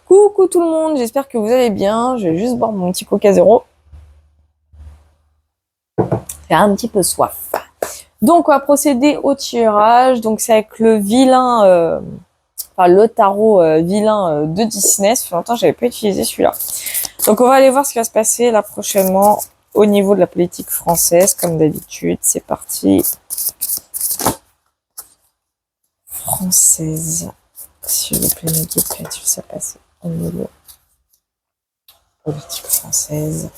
Coucou tout le monde, j'espère que vous allez bien. Je vais juste boire mon petit Coca Zéro. J'ai un petit peu soif. Donc on va procéder au tirage. Donc c'est avec le vilain, le tarot vilain de Disney. Ça fait longtemps que j'avais pas utilisé celui-là. Donc on va aller voir ce qui va se passer là prochainement au niveau de la politique française, comme d'habitude. C'est parti. Française. S'il vous plaît, mes guides, qu'est-ce qui s'est passé au niveau politique française?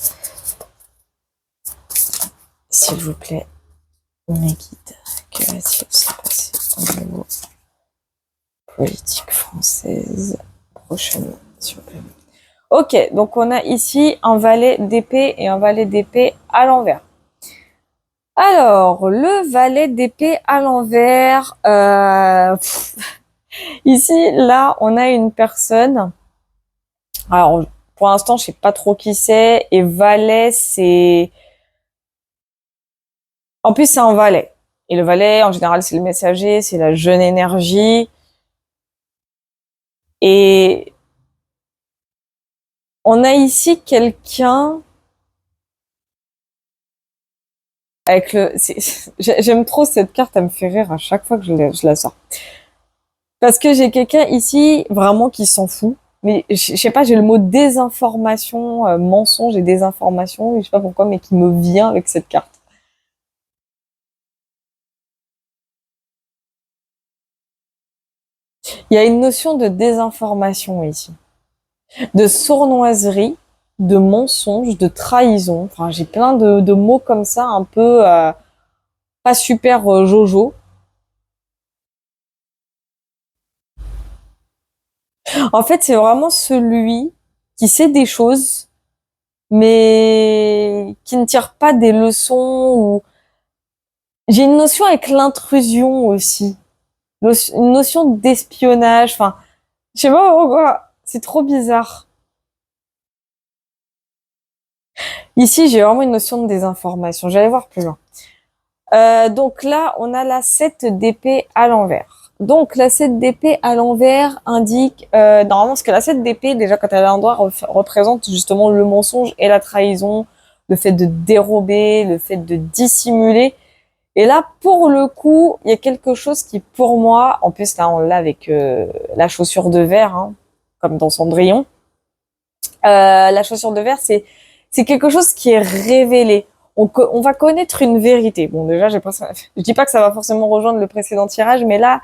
S'il vous plaît, mes guides, que va-t-il se passer au niveau politique française prochainement, s'il vous plaît? Ok, donc on a ici un valet d'épée et un valet d'épée à l'envers. Alors, le valet d'épée à l'envers, ici, là, on a une personne. Alors, pour l'instant, je sais pas trop qui c'est. Et valet, c'est... En plus, c'est un valet. Et le valet, en général, c'est le messager, c'est la jeune énergie. Et on a ici quelqu'un avec le... J'aime trop cette carte, elle me fait rire à chaque fois que je la sors. Parce que j'ai quelqu'un ici, vraiment, qui s'en fout. Mais je sais pas, j'ai le mot désinformation, mensonge et désinformation, je sais pas pourquoi, mais qui me vient avec cette carte. Il y a une notion de désinformation ici, de sournoiserie, de mensonge, de trahison. Enfin, j'ai plein de mots comme ça, un peu pas super jojo. En fait, c'est vraiment celui qui sait des choses, mais qui ne tire pas des leçons. Ou j'ai une notion avec l'intrusion aussi, une notion d'espionnage. Enfin, je sais pas pourquoi, c'est trop bizarre. Ici, j'ai vraiment une notion de désinformation. J'allais voir plus loin. Donc là, on a la 7 d'épée à l'envers. Donc la 7 d'épée à l'envers indique normalement ce que la 7 d'épée, déjà quand elle est à l'endroit, représente justement le mensonge et la trahison, le fait de dérober, le fait de dissimuler. Et là, pour le coup, il y a quelque chose qui, pour moi, en plus là, on l'a avec la chaussure de verre, hein, comme dans Cendrillon. La chaussure de verre, c'est quelque chose qui est révélé. On va connaître une vérité. Bon, déjà, je dis pas que ça va forcément rejoindre le précédent tirage, mais là,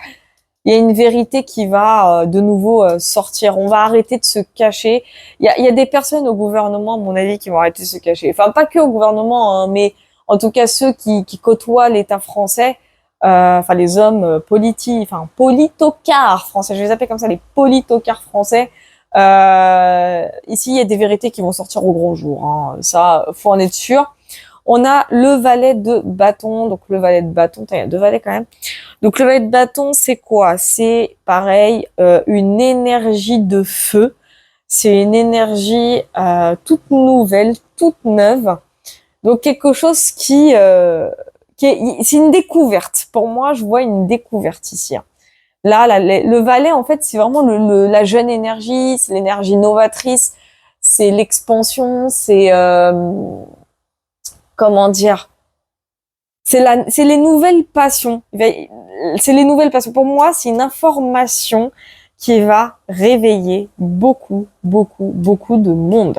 il y a une vérité qui va de nouveau sortir. On va arrêter de se cacher. Il y a des personnes au gouvernement, à mon avis, qui vont arrêter de se cacher. Enfin, pas que au gouvernement, hein, mais en tout cas ceux qui côtoient l'État français, enfin les hommes politocards français. Je vais les appeler comme ça, les politocards français. Ici, il y a des vérités qui vont sortir au grand jour. Hein. Ça, faut en être sûr. On a le valet de bâton. Donc le valet de bâton, il y a deux valets quand même. Donc le valet de bâton, c'est quoi? C'est pareil, une énergie de feu. C'est une énergie toute nouvelle, toute neuve. Donc quelque chose c'est une découverte. Pour moi, je vois une découverte ici. Hein. Là, le valet, en fait, c'est vraiment la jeune énergie, c'est l'énergie novatrice, c'est l'expansion, c'est comment dire, c'est les nouvelles passions. C'est les nouvelles passions. Pour moi, c'est une information qui va réveiller beaucoup, beaucoup, beaucoup de monde.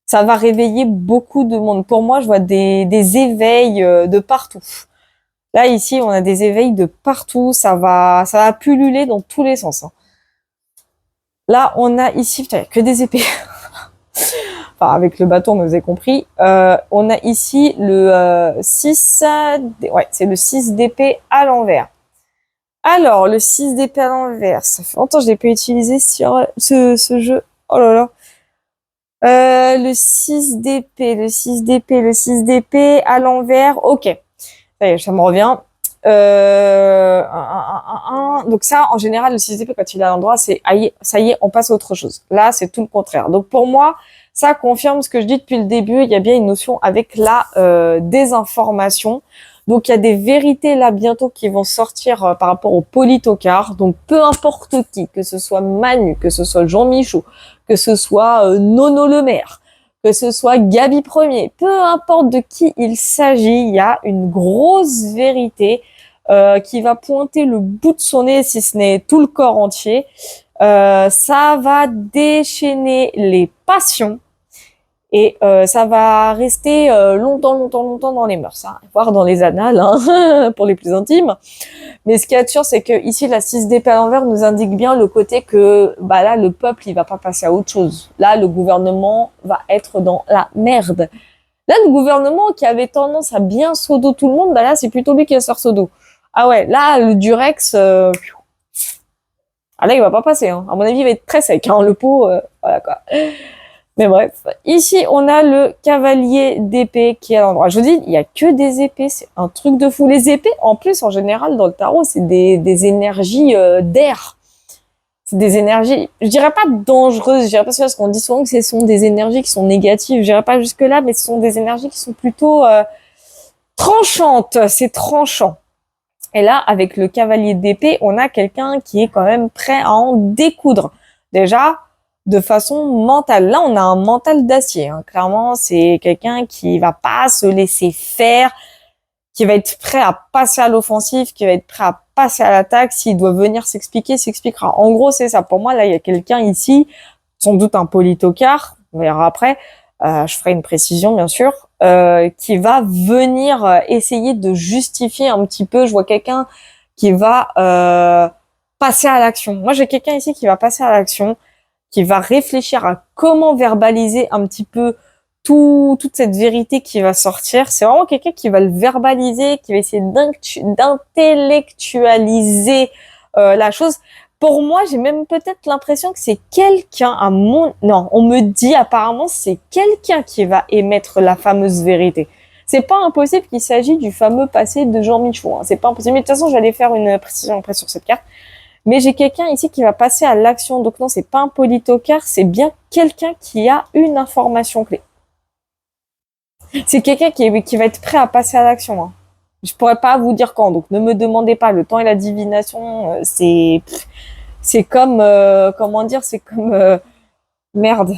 Ça va réveiller beaucoup de monde. Pour moi, je vois des éveils de partout. Là, ici, on a des éveils de partout. Ça va pulluler dans tous les sens. Hein. Là, on a ici, putain, que des épées. Enfin, avec le bâton, vous avez compris. On a ici le 6, ouais, c'est le 6 d'épée à l'envers. Alors, le 6 d'épée à l'envers, ça fait longtemps que je l'ai pas utilisé sur ce jeu. Oh là là. Le 6 d'épée, le 6 d'épée, le 6 d'épée à l'envers. Ok, ça y est, ça me revient. Donc ça, en général, le 6 d'épée, quand il est à l'endroit, c'est ça y est, on passe à autre chose. Là, c'est tout le contraire. Donc pour moi, ça confirme ce que je dis depuis le début. Il y a bien une notion avec la désinformation. Donc, il y a des vérités là bientôt qui vont sortir par rapport au politocard. Donc, peu importe qui, que ce soit Manu, que ce soit Jean Michaud, que ce soit Nono Le Maire, que ce soit Gabi Premier, peu importe de qui il s'agit, il y a une grosse vérité qui va pointer le bout de son nez, si ce n'est tout le corps entier. Ça va déchaîner les passions et ça va rester longtemps dans les mœurs, hein, voire dans les annales, hein, pour les plus intimes. Mais ce qu'il y a de sûr, c'est que ici, la 6 d'épée à l'envers nous indique bien le côté que, bah là, le peuple, il va pas passer à autre chose. Là, le gouvernement va être dans la merde. Là, le gouvernement qui avait tendance à bien sodo tout le monde, bah là, c'est plutôt lui qui sort sodo. Ah ouais, là, le Durex, ah là, il va pas passer, hein. À mon avis, il va être très sec, hein, le pot, voilà quoi. Mais bref, ici, on a le cavalier d'épée qui est à l'endroit. Je vous dis, il y a que des épées, c'est un truc de fou. Les épées, en plus, en général, dans le tarot, c'est des énergies d'air. C'est des énergies, je dirais pas dangereuses, je dirais pas ça parce qu'on dit souvent que ce sont des énergies qui sont négatives, je dirais pas jusque là, mais ce sont des énergies qui sont plutôt tranchantes, c'est tranchant. Et là, avec le cavalier d'épée, on a quelqu'un qui est quand même prêt à en découdre. Déjà, de façon mentale. Là, on a un mental d'acier, hein. Clairement, c'est quelqu'un qui va pas se laisser faire, qui va être prêt à passer à l'offensive, qui va être prêt à passer à l'attaque. S'il doit venir s'expliquer, s'expliquera. En gros, c'est ça. Pour moi, là, il y a quelqu'un ici, sans doute un politocard, on verra après, je ferai une précision, bien sûr, qui va venir essayer de justifier un petit peu. Je vois quelqu'un qui va passer à l'action. Moi, j'ai quelqu'un ici qui va passer à l'action, qui va réfléchir à comment verbaliser un petit peu toute cette vérité qui va sortir. C'est vraiment quelqu'un qui va le verbaliser, qui va essayer d'intellectualiser la chose. Pour moi, j'ai même peut-être l'impression que c'est quelqu'un Non, on me dit apparemment c'est quelqu'un qui va émettre la fameuse vérité. C'est pas impossible qu'il s'agisse du fameux passé de Jean Michaud, hein. C'est pas impossible. Mais de toute façon, j'allais faire une précision après sur cette carte. Mais j'ai quelqu'un ici qui va passer à l'action. Donc non, c'est pas un politocard, c'est bien quelqu'un qui a une information clé. C'est quelqu'un qui va être prêt à passer à l'action, hein. Je pourrais pas vous dire quand, donc ne me demandez pas. Le temps et la divination, c'est comme comment dire, c'est comme merde.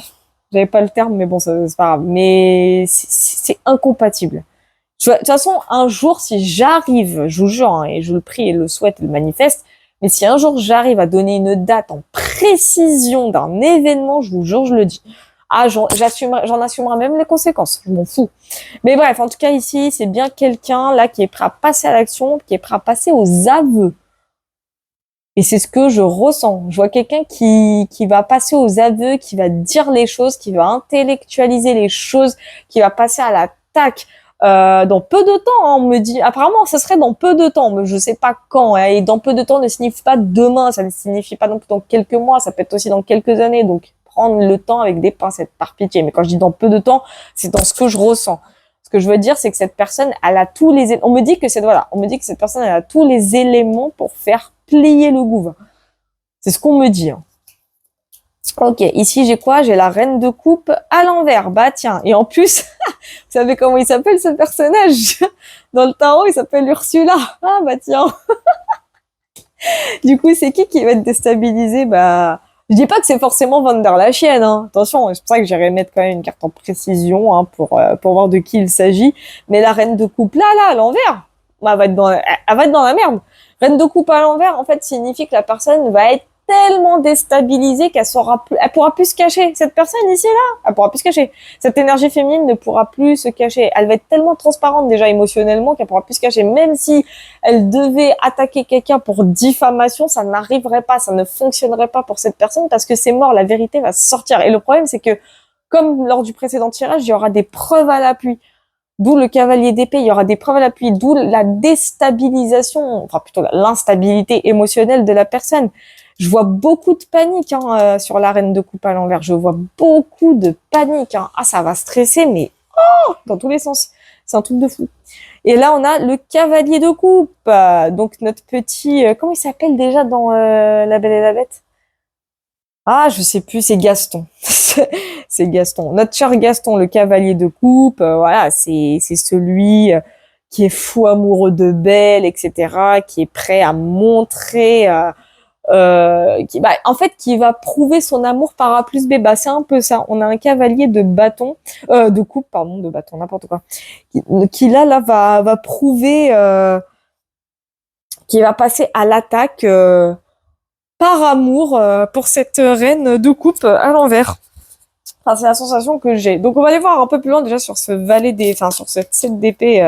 J'avais pas le terme, mais bon, c'est pas grave. Mais c'est incompatible. De toute façon, un jour, si j'arrive, je vous jure, hein, et je le prie et le souhaite et le manifeste, mais si un jour j'arrive à donner une date en précision d'un événement, je vous jure, je le dis. Ah, j'en assumerai même les conséquences. Je m'en fous. Mais bref, en tout cas, ici, c'est bien quelqu'un là qui est prêt à passer à l'action, qui est prêt à passer aux aveux. Et c'est ce que je ressens. Je vois quelqu'un qui va passer aux aveux, qui va dire les choses, qui va intellectualiser les choses, qui va passer à l'attaque. Dans peu de temps, hein, on me dit. Apparemment, ce serait dans peu de temps, mais je sais pas quand. Hein, et dans peu de temps ne signifie pas demain, ça ne signifie pas donc dans quelques mois, ça peut être aussi dans quelques années. Donc prendre le temps avec des pincettes, par pitié. Mais quand je dis dans peu de temps, c'est dans ce que je ressens. Ce que je veux dire, c'est que cette personne, elle a tous les. On me dit que cette personne, elle a tous les éléments pour faire plier le gouvernement. C'est ce qu'on me dit. Hein. Ok, ici j'ai quoi? J'ai la reine de coupe à l'envers. Bah tiens, et en plus, vous savez comment il s'appelle ce personnage? Dans le tarot, il s'appelle Ursula. Ah bah tiens. Du coup, c'est qui va être déstabilisé? Bah, je dis pas que c'est forcément Van der la chienne, hein. Attention, c'est pour ça que j'irai mettre quand même une carte en précision, hein, pour voir de qui il s'agit. Mais la reine de coupe là, à l'envers, bah, elle va être dans la merde. Reine de coupe à l'envers, en fait, signifie que la personne va être tellement déstabilisée elle pourra plus se cacher. Cette personne ici là, elle pourra plus se cacher. Cette énergie féminine ne pourra plus se cacher. Elle va être tellement transparente déjà émotionnellement qu'elle pourra plus se cacher. Même si elle devait attaquer quelqu'un pour diffamation, ça n'arriverait pas, ça ne fonctionnerait pas pour cette personne parce que c'est mort, la vérité va sortir. Et le problème, c'est que comme lors du précédent tirage, il y aura des preuves à l'appui. D'où le cavalier d'épée, il y aura des preuves à l'appui, d'où la déstabilisation, enfin plutôt l'instabilité émotionnelle de la personne. Je vois beaucoup de panique, hein, sur la reine de coupe à l'envers. Je vois beaucoup de panique, hein. Ah, ça va stresser, mais dans tous les sens. C'est un truc de fou. Et là, on a le cavalier de coupe. Donc notre petit, comment il s'appelle déjà dans La Belle et la Bête? Ah, je sais plus, c'est Gaston. C'est Gaston. Notre cher Gaston, le cavalier de coupe, voilà, c'est celui qui est fou amoureux de Belle, etc., qui est prêt à montrer, en fait, qui va prouver son amour par A plus B. Bah, c'est un peu ça. On a un cavalier de bâton, de coupe, pardon, de bâton, n'importe quoi, qui là va prouver, qui va passer à l'attaque par amour pour cette reine de coupe à l'envers. Enfin, c'est la sensation que j'ai. Donc, on va aller voir un peu plus loin déjà sur ce valet des, enfin, sur cette 7 d'épée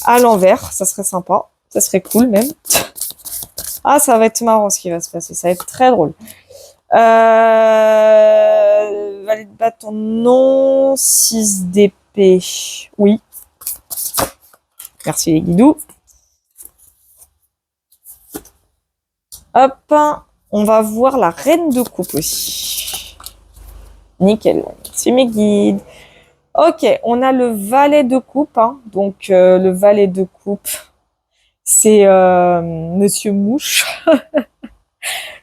à l'envers. Ça serait sympa. Ça serait cool même. Ah, ça va être marrant ce qui va se passer. Ça va être très drôle. Valet de bâton, non. 6 d'épée, oui. Merci les guidous. Hop. On va voir la reine de coupe aussi. Nickel. C'est mes guides. Ok, on a le valet de coupe. Hein. Donc, le valet de coupe, c'est Monsieur Mouche.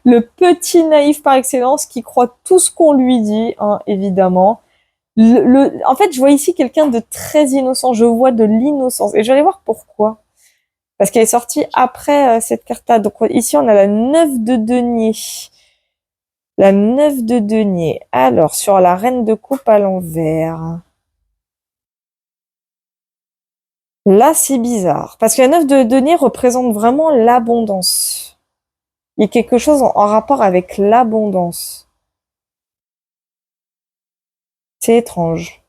Le petit naïf par excellence qui croit tout ce qu'on lui dit, hein, évidemment. En fait, je vois ici quelqu'un de très innocent. Je vois de l'innocence. Et je vais aller voir pourquoi. Parce qu'elle est sortie après cette carte-là. Donc ici, on a la 9 de denier. La 9 de denier. Alors, sur la reine de coupe à l'envers. Là, c'est bizarre. Parce que la 9 de denier représente vraiment l'abondance. Il y a quelque chose en rapport avec l'abondance. C'est étrange.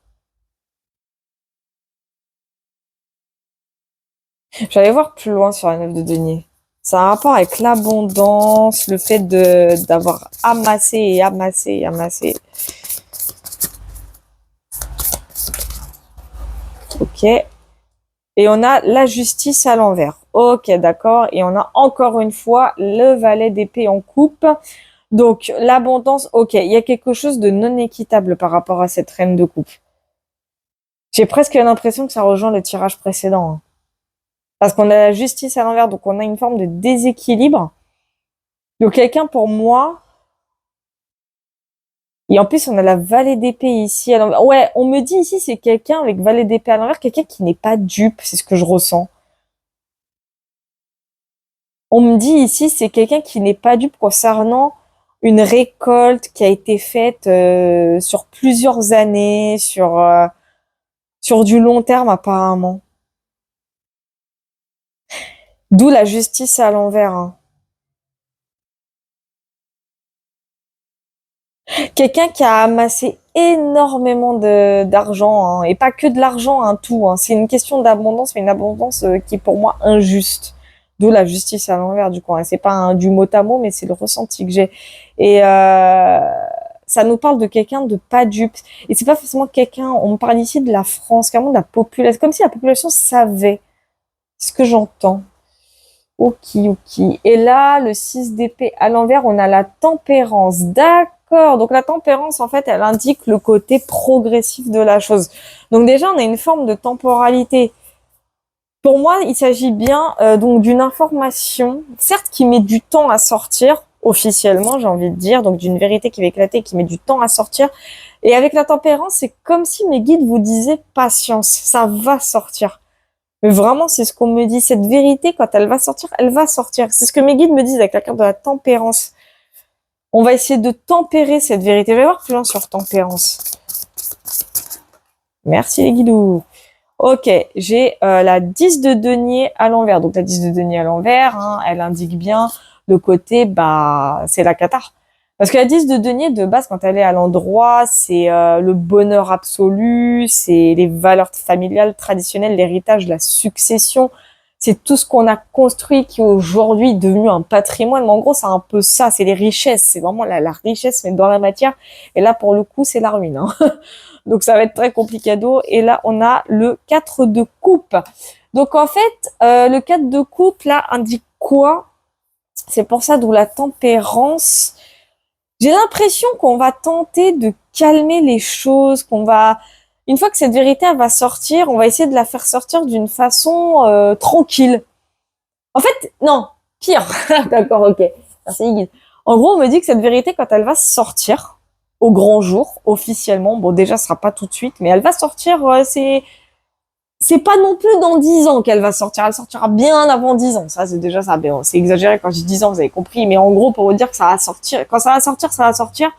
J'allais voir plus loin sur la 9 de denier. Ça a un rapport avec l'abondance, le fait d'avoir amassé et amassé et amassé. Ok. Et on a la justice à l'envers. Ok, d'accord. Et on a encore une fois le valet d'épée en coupe. Donc, l'abondance, ok. Il y a quelque chose de non équitable par rapport à cette reine de coupe. J'ai presque l'impression que ça rejoint le tirage précédent. Hein. Parce qu'on a la justice à l'envers, donc on a une forme de déséquilibre. Donc, quelqu'un pour moi... Et en plus, on a la valet d'épée ici à l'envers. Ouais, on me dit ici, c'est quelqu'un avec valet d'épée à l'envers, quelqu'un qui n'est pas dupe, c'est ce que je ressens. On me dit ici, c'est quelqu'un qui n'est pas dupe concernant une récolte qui a été faite sur plusieurs années, sur du long terme apparemment. D'où la justice à l'envers. Hein. Quelqu'un qui a amassé énormément d'argent, hein, et pas que de l'argent, hein, tout. Hein. C'est une question d'abondance, mais une abondance qui est pour moi injuste. D'où la justice à l'envers, du coup. Hein. C'est pas du mot à mot, mais c'est le ressenti que j'ai. Et ça nous parle de quelqu'un de pas dupe. Et c'est pas forcément quelqu'un, on me parle ici de la France, carrément de la population, comme si la population savait ce que j'entends. Ok, ok. Et là, le 6 d'épée à l'envers, on a la tempérance. D'accord. Donc la tempérance, en fait, elle indique le côté progressif de la chose. Donc déjà, on a une forme de temporalité. Pour moi, il s'agit bien donc d'une information, certes qui met du temps à sortir, officiellement, j'ai envie de dire, donc d'une vérité qui va éclater, qui met du temps à sortir. Et avec la tempérance, c'est comme si mes guides vous disaient patience, ça va sortir. Mais vraiment, c'est ce qu'on me dit. Cette vérité, quand elle va sortir, elle va sortir. C'est ce que mes guides me disent avec la carte de la tempérance. On va essayer de tempérer cette vérité. Je vais voir plus loin sur tempérance. Merci les guidous. Ok, j'ai la 10 de denier à l'envers. Donc la 10 de denier à l'envers, hein, elle indique bien le côté, c'est la cathare. Parce que la 10 de denier, de base, quand elle est à l'endroit, c'est le bonheur absolu, c'est les valeurs familiales traditionnelles, l'héritage, la succession. C'est tout ce qu'on a construit qui aujourd'hui est devenu un patrimoine. Mais en gros, c'est un peu ça, c'est les richesses. C'est vraiment la richesse, mais dans la matière. Et là, pour le coup, c'est la ruine. Hein. Donc, ça va être très complicado. Et là, on a le 4 de coupe. Donc, en fait, le 4 de coupe, là, indique quoi? C'est pour ça d'où la tempérance. J'ai l'impression qu'on va tenter de calmer les choses, une fois que cette vérité elle va sortir, on va essayer de la faire sortir d'une façon tranquille. En fait, non, pire. D'accord, ok. Merci Iggy. En gros, on me dit que cette vérité, quand elle va sortir au grand jour, officiellement, bon déjà, ce sera pas tout de suite, mais elle va sortir. c'est pas non plus dans 10 ans qu'elle va sortir. Elle sortira bien avant 10 ans. Ça, c'est déjà ça. Bon, c'est exagéré quand je dis 10 ans, vous avez compris. Mais en gros, pour vous dire que ça va sortir. Quand ça va sortir, ça va sortir.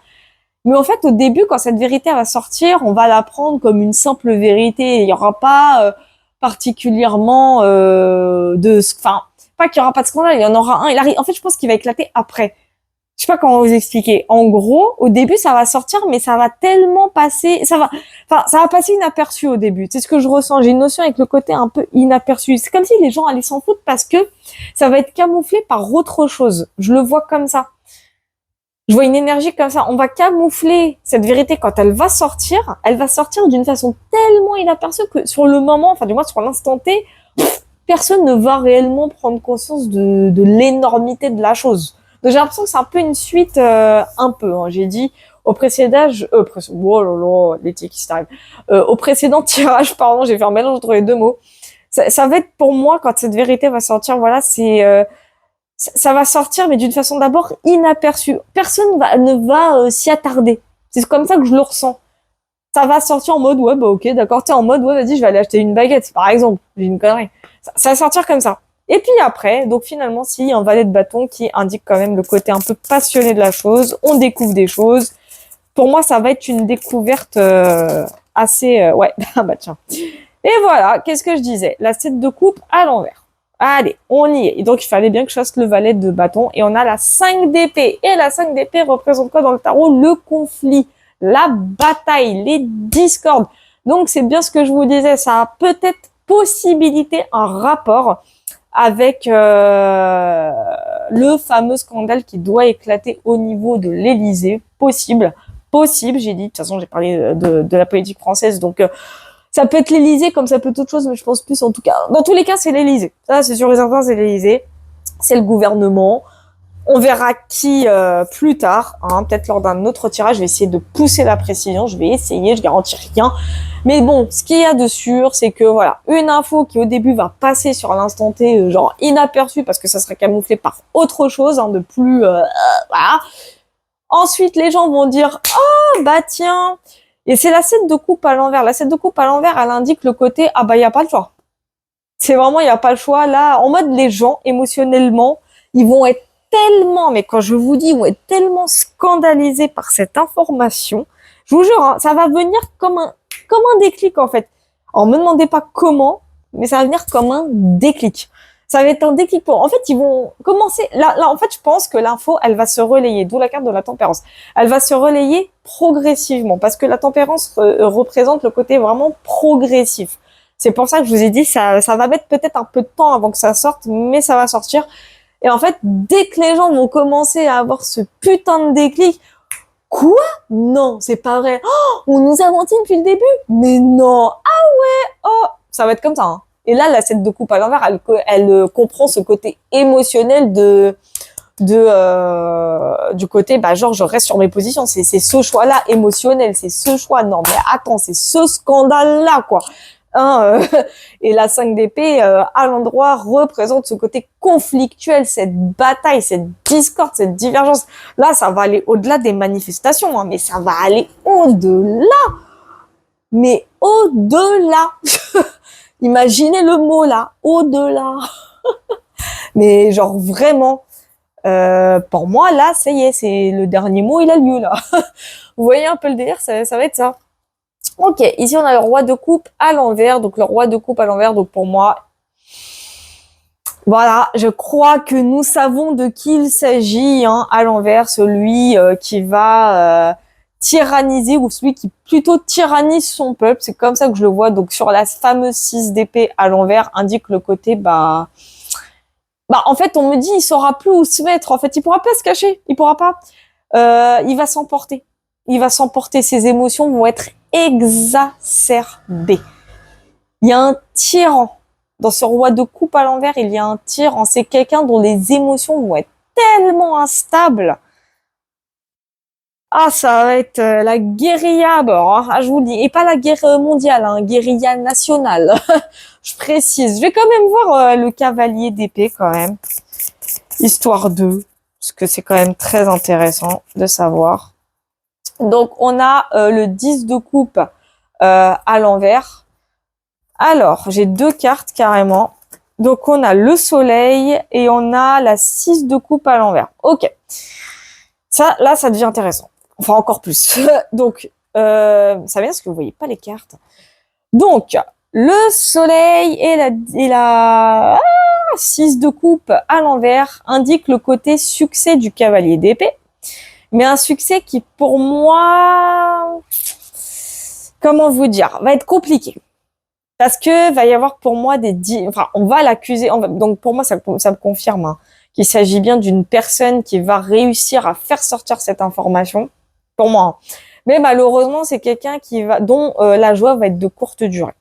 Mais en fait, au début, quand cette vérité va sortir, on va la prendre comme une simple vérité. Il y aura pas particulièrement enfin, pas qu'il y aura pas de scandale. Il y en aura un. Il arrive. En fait, je pense qu'il va éclater après. Je sais pas comment vous expliquer. En gros, au début, ça va sortir, mais ça va tellement passer, ça va passer inaperçu au début. C'est ce que je ressens. J'ai une notion avec le côté un peu inaperçu. C'est comme si les gens allaient s'en foutre parce que ça va être camouflé par autre chose. Je le vois comme ça. Je vois une énergie comme ça. On va camoufler cette vérité quand elle va sortir. Elle va sortir d'une façon tellement inaperçue que sur le moment, enfin du moins sur l'instant T, personne ne va réellement prendre conscience de l'énormité de la chose. Donc j'ai l'impression que c'est un peu une suite, un peu. Hein. J'ai dit au précédent, oh là là, l'éthique qui s'arrive. Au précédent tirage, pardon, j'ai fait un mélange entre les deux mots. Ça va être pour moi quand cette vérité va sortir. Voilà, ça va sortir, mais d'une façon d'abord inaperçue. Personne ne va s'y attarder. C'est comme ça que je le ressens. Ça va sortir en mode ouais bah ok d'accord, t'es en mode ouais vas-y je vais aller acheter une baguette par exemple, j'ai une connerie. Ça va sortir comme ça. Et puis après, donc finalement, si un valet de bâton qui indique quand même le côté un peu passionné de la chose, on découvre des choses. Pour moi, ça va être une découverte assez ouais bah tiens. Et voilà, qu'est-ce que je disais? La 7 de coupe à l'envers. Allez, on y est. Et donc, il fallait bien que je fasse le valet de bâton. Et on a la 5 d'épée. Et la 5 d'épée représente quoi dans le tarot? Le conflit, la bataille, les discordes. Donc, c'est bien ce que je vous disais. Ça a peut-être possibilité, un rapport avec le fameux scandale qui doit éclater au niveau de l'Élysée. Possible, j'ai dit. De toute façon, j'ai parlé de la politique française. Donc, ça peut être l'Élysée comme ça peut être autre chose, mais je pense plus en tout cas. Dans tous les cas, c'est l'Élysée. Ça, c'est sûr et certain, c'est l'Élysée. C'est le gouvernement. On verra qui plus tard. Hein, peut-être lors d'un autre tirage, je vais essayer de pousser la précision. Je vais essayer, je garantis rien. Mais bon, ce qu'il y a de sûr, c'est que voilà, une info qui au début va passer sur l'instant T, genre inaperçue, parce que ça serait camouflé par autre chose, hein, de plus... voilà. Ensuite, les gens vont dire « Oh, bah tiens !» Et c'est la 7 de coupe à l'envers. La 7 de coupe à l'envers, elle indique le côté « Ah bah, il n'y a pas le choix ». C'est vraiment, il n'y a pas le choix. Là, en mode, les gens, émotionnellement, ils vont être tellement, mais quand je vous dis, ils vont être tellement scandalisés par cette information. Je vous jure, hein, ça va venir comme un déclic, en fait. Alors, me demandez pas comment, mais ça va venir comme un déclic. Ça va être un déclic pour... En fait, ils vont commencer... Là, en fait, je pense que l'info, elle va se relayer, d'où la carte de la tempérance. Elle va se relayer progressivement, parce que la tempérance représente le côté vraiment progressif. C'est pour ça que je vous ai dit, ça va mettre peut-être un peu de temps avant que ça sorte, mais ça va sortir. Et en fait, dès que les gens vont commencer à avoir ce putain de déclic, quoi? Non, c'est pas vrai. Oh, on nous a menti depuis le début? Mais non. Ah ouais, oh, ça va être comme ça. Hein. Et là, la 7 de coupe à l'envers, elle comprend ce côté émotionnel du côté, bah genre je reste sur mes positions. C'est ce choix-là émotionnel, c'est ce choix. Non mais attends, c'est ce scandale-là quoi. Hein, et la 5 d'épée à l'endroit représente ce côté conflictuel, cette bataille, cette discorde, cette divergence. Là, ça va aller au-delà des manifestations, hein, mais ça va aller au-delà. Mais au-delà. Imaginez le mot là, au-delà. Mais genre vraiment, pour moi là, ça y est, c'est le dernier mot, il a lieu là. Vous voyez un peu le délire, ça va être ça. Ok, ici on a le roi de coupe à l'envers. Donc le roi de coupe à l'envers, donc pour moi, voilà, je crois que nous savons de qui il s'agit hein, à l'envers, celui qui va tyranniser ou celui qui plutôt tyrannise son peuple. C'est comme ça que je le vois. Donc sur la fameuse 6 d'épée à l'envers indique le côté bah en fait on me dit il saura plus où se mettre. En fait il pourra pas se cacher, il pourra pas. Il va s'emporter. Il va s'emporter. Ses émotions vont être exacerbées. Il y a un tyran. Dans ce roi de coupe à l'envers, il y a un tyran. C'est quelqu'un dont les émotions vont être tellement instables. Ah, ça va être la guérilla à bord, hein. Ah, je vous le dis. Et pas la guerre mondiale, hein, guérilla nationale. Je précise. Je vais quand même voir le cavalier d'épée quand même. Histoire de... Parce que c'est quand même très intéressant de savoir. Donc, on a le 10 de coupe à l'envers. Alors, j'ai deux cartes carrément. Donc, on a le soleil et on a la 6 de coupe à l'envers. Ok. Ça, là, ça devient intéressant. Enfin, encore plus. Donc, ça vient parce que vous voyez pas les cartes. Donc, le soleil et la 6 de coupe à l'envers indique le côté succès du cavalier d'épée. Mais un succès qui, pour moi, comment vous dire, va être compliqué. Parce que va y avoir pour moi enfin, on va l'accuser. Donc pour moi, ça me confirme hein, qu'il s'agit bien d'une personne qui va réussir à faire sortir cette information. Pour moi. Hein. Mais malheureusement, c'est quelqu'un dont la joie va être de courte durée.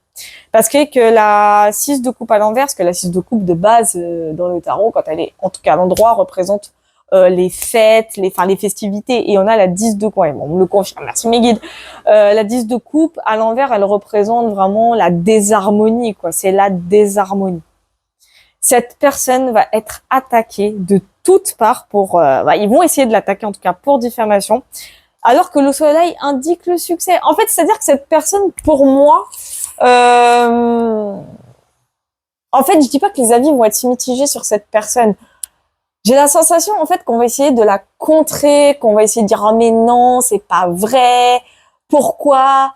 Parce que la 6 de coupe à l'envers, parce que la 6 de coupe de base dans le tarot, quand elle est, en tout cas à l'endroit, représente les fêtes, les festivités, et on a la 10 de coupe, bon, on me le confirme, merci mes guides, la 10 de coupe, à l'envers, elle représente vraiment la désharmonie, quoi, c'est la désharmonie. Cette personne va être attaquée de toutes parts ils vont essayer de l'attaquer, en tout cas pour diffamation, alors que le soleil indique le succès. En fait, c'est-à-dire que cette personne, pour moi, en fait, je dis pas que les avis vont être mitigés sur cette personne, j'ai la sensation, en fait, qu'on va essayer de la contrer, qu'on va essayer de dire, oh, mais non, c'est pas vrai. Pourquoi?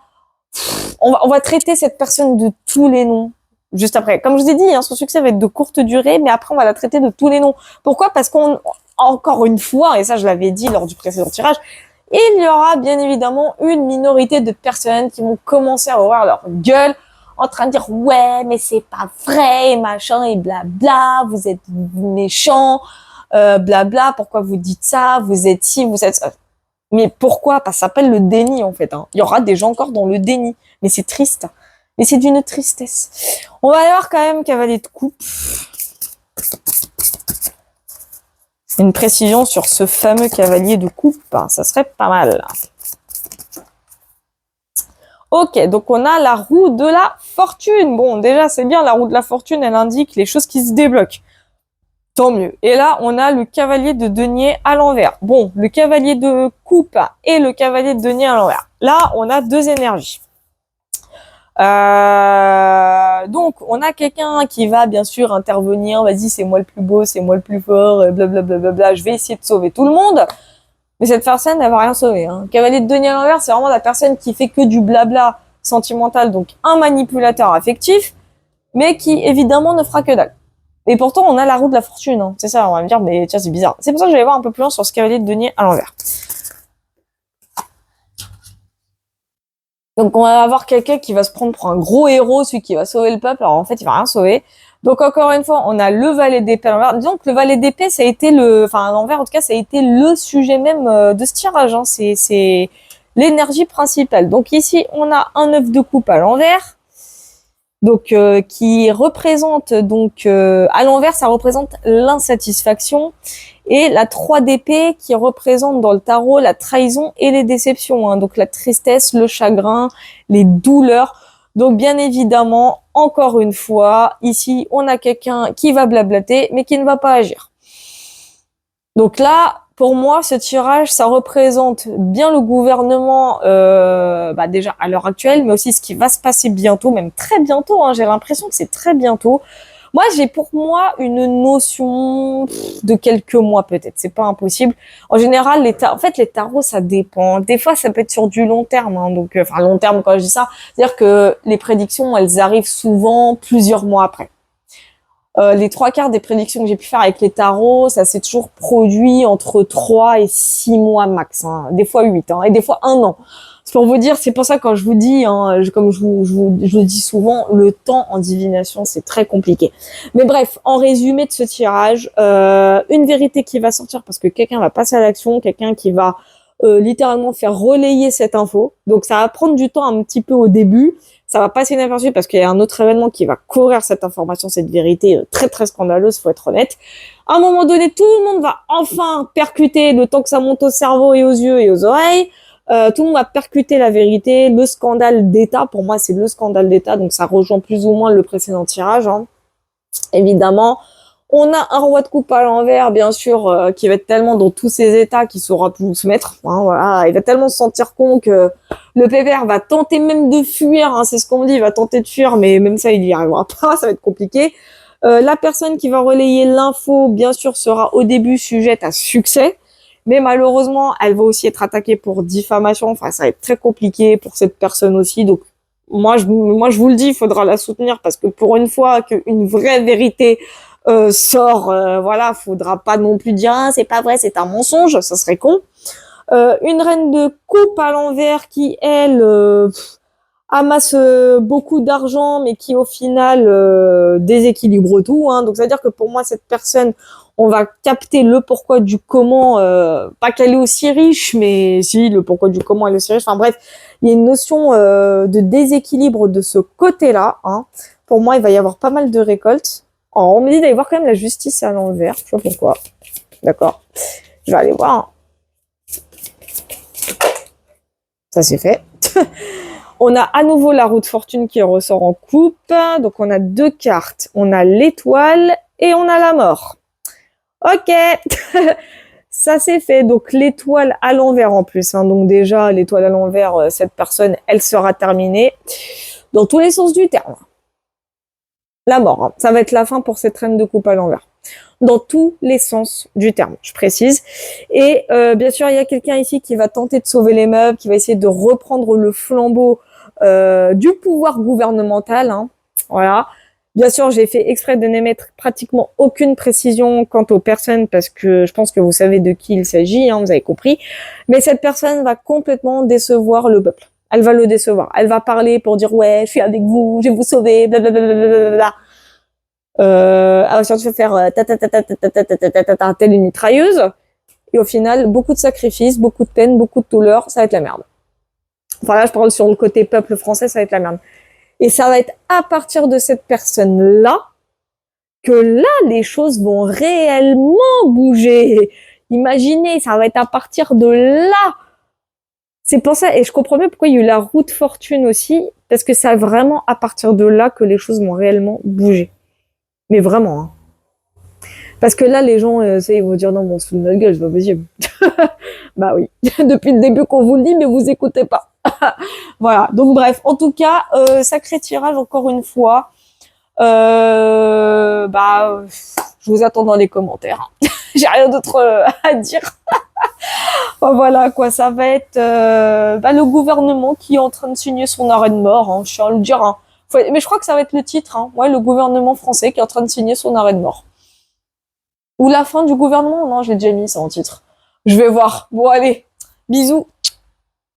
On va traiter cette personne de tous les noms. Juste après. Comme je vous ai dit, hein, son succès va être de courte durée, mais après, on va la traiter de tous les noms. Pourquoi? Parce encore une fois, et ça, je l'avais dit lors du précédent tirage, il y aura bien évidemment une minorité de personnes qui vont commencer à ouvrir leur gueule en train de dire, ouais, mais c'est pas vrai, machin, et blabla, vous êtes méchants. Blabla, pourquoi vous dites ça, vous êtes ci, vous êtes ça. Mais pourquoi? Parce que ça s'appelle le déni, en fait. Hein. Il y aura des gens encore dans le déni. Mais c'est triste. Mais c'est d'une tristesse. On va aller voir quand même cavalier de coupe. Une précision sur ce fameux cavalier de coupe. Ça serait pas mal. Ok, donc on a la roue de la fortune. Bon, déjà, c'est bien, la roue de la fortune, elle indique les choses qui se débloquent. Tant mieux. Et là, on a le cavalier de denier à l'envers. Bon, le cavalier de coupe et le cavalier de denier à l'envers. Là, on a deux énergies. Donc, on a quelqu'un qui va bien sûr intervenir. Vas-y, c'est moi le plus beau, c'est moi le plus fort, blablabla. Je vais essayer de sauver tout le monde. Mais cette personne, elle va rien sauver. Hein. Cavalier de denier à l'envers, c'est vraiment la personne qui fait que du blabla sentimental, donc un manipulateur affectif, mais qui évidemment ne fera que dalle. Et pourtant, on a la roue de la fortune. Hein. C'est ça, on va me dire, mais tiens, c'est bizarre. C'est pour ça que je vais voir un peu plus loin sur ce cavalier de denier à l'envers. Donc, on va avoir quelqu'un qui va se prendre pour un gros héros, celui qui va sauver le peuple. Alors, en fait, il va rien sauver. Donc, encore une fois, on a le valet d'épée à l'envers. Disons que le valet d'épée, ça a été à l'envers, en tout cas, ça a été le sujet même de ce tirage. Hein. C'est l'énergie principale. Donc, ici, on a un 9 de coupe à l'envers. Donc qui représente à l'envers, ça représente l'insatisfaction, et la 3 d'épée qui représente dans le tarot la trahison et les déceptions, hein, donc la tristesse, le chagrin, les douleurs. Donc bien évidemment, encore une fois, ici on a quelqu'un qui va blablater mais qui ne va pas agir. Donc là, pour moi, ce tirage, ça représente bien le gouvernement, déjà à l'heure actuelle, mais aussi ce qui va se passer bientôt, même très bientôt. Hein, j'ai l'impression que c'est très bientôt. Moi, j'ai pour moi une notion de quelques mois peut-être. C'est pas impossible. En général, les tarots, ça dépend. Des fois, ça peut être sur du long terme. Hein, donc, long terme, quand je dis ça, c'est-à-dire que les prédictions, elles arrivent souvent plusieurs mois après. Les 3/4 des prédictions que j'ai pu faire avec les tarots, ça s'est toujours produit entre 3 et 6 mois max, hein. Des fois 8, hein, et des fois 1 an. C'est pour vous dire, c'est pour ça quand je vous dis, hein, comme je vous dis souvent, le temps en divination, c'est très compliqué. Mais bref, en résumé de ce tirage, une vérité qui va sortir parce que quelqu'un va passer à l'action, quelqu'un qui va littéralement faire relayer cette info. Donc ça va prendre du temps un petit peu au début. Ça va passer inaperçu parce qu'il y a un autre événement qui va couvrir cette information, cette vérité très très scandaleuse, faut être honnête. À un moment donné, tout le monde va enfin percuter, le temps que ça monte au cerveau et aux yeux et aux oreilles. Tout le monde va percuter la vérité, le scandale d'État. Pour moi, c'est le scandale d'État, donc ça rejoint plus ou moins le précédent tirage. Hein. Évidemment, On a un roi de coupe à l'envers, bien sûr, qui va être tellement dans tous ses états qu'il saura plus où se mettre. Hein, voilà, il va tellement se sentir con que le pépère va tenter même de fuir. Hein, c'est ce qu'on me dit, il va tenter de fuir, mais même ça, il y arrivera pas. Ça va être compliqué. La personne qui va relayer l'info, bien sûr, sera au début sujette à succès. Mais malheureusement, elle va aussi être attaquée pour diffamation. Enfin, ça va être très compliqué pour cette personne aussi. Donc, moi, je vous le dis, il faudra la soutenir parce que pour une fois qu'une vraie vérité sort, voilà, faudra pas non plus dire ah, c'est pas vrai, c'est un mensonge, ça serait con. Une reine de coupe à l'envers qui elle amasse beaucoup d'argent, mais qui au final déséquilibre tout. Hein. Donc ça veut dire que pour moi cette personne, on va capter le pourquoi du comment, pas qu'elle est aussi riche, mais si le pourquoi du comment elle est aussi riche. Enfin bref, il y a une notion de déséquilibre de ce côté-là. Hein. Pour moi, il va y avoir pas mal de récoltes. Oh, on me dit d'aller voir quand même la justice à l'envers. Je sais pas pourquoi. D'accord. Je vais aller voir. Hein. Ça c'est fait. On a à nouveau la roue de fortune qui ressort en coupe. Donc on a deux cartes. On a l'étoile et on a la mort. Ok. Ça c'est fait. Donc l'étoile à l'envers en plus. Hein. Donc déjà, l'étoile à l'envers, cette personne, elle sera terminée. Dans tous les sens du terme. La mort. Hein. Ça va être la fin pour cette reine de coupe à l'envers. Dans tous les sens du terme, je précise. Et bien sûr, il y a quelqu'un ici qui va tenter de sauver les meubles, qui va essayer de reprendre le flambeau du pouvoir gouvernemental. Hein. Voilà. Bien sûr, j'ai fait exprès de n'émettre pratiquement aucune précision quant aux personnes parce que je pense que vous savez de qui il s'agit, hein, vous avez compris. Mais cette personne va complètement décevoir le peuple. Elle va le décevoir. Elle va parler pour dire ouais, je suis avec vous, je vais vous sauver, blablabla. Elle va surtout faire telle une mitrailleuse. Et au final, beaucoup de sacrifices, beaucoup de peine, beaucoup de douleur, ça va être la merde. Enfin là, je parle sur le côté peuple français, ça va être la merde. Et ça va être à partir de cette personne-là que là, les choses vont réellement bouger. Imaginez, ça va être à partir de là. C'est pour ça, et je comprends bien pourquoi il y a eu la roue de fortune aussi, parce que c'est vraiment à partir de là que les choses vont réellement bouger. Mais vraiment, hein. Parce que là, les gens, ils vont dire non, mais on se fout de notre gueule, c'est pas possible. Bah oui, depuis le début qu'on vous le dit, mais vous écoutez pas. Voilà, donc bref, en tout cas, sacré tirage encore une fois. Je vous attends dans les commentaires. J'ai rien d'autre à dire. Enfin, voilà, quoi, ça va être le gouvernement qui est en train de signer son arrêt de mort. Hein, je suis à le dire. Hein. Mais je crois que ça va être le titre. Hein. Ouais, le gouvernement français qui est en train de signer son arrêt de mort. Ou la fin du gouvernement. Non, je l'ai déjà mis ça en titre. Je vais voir. Bon, allez, bisous.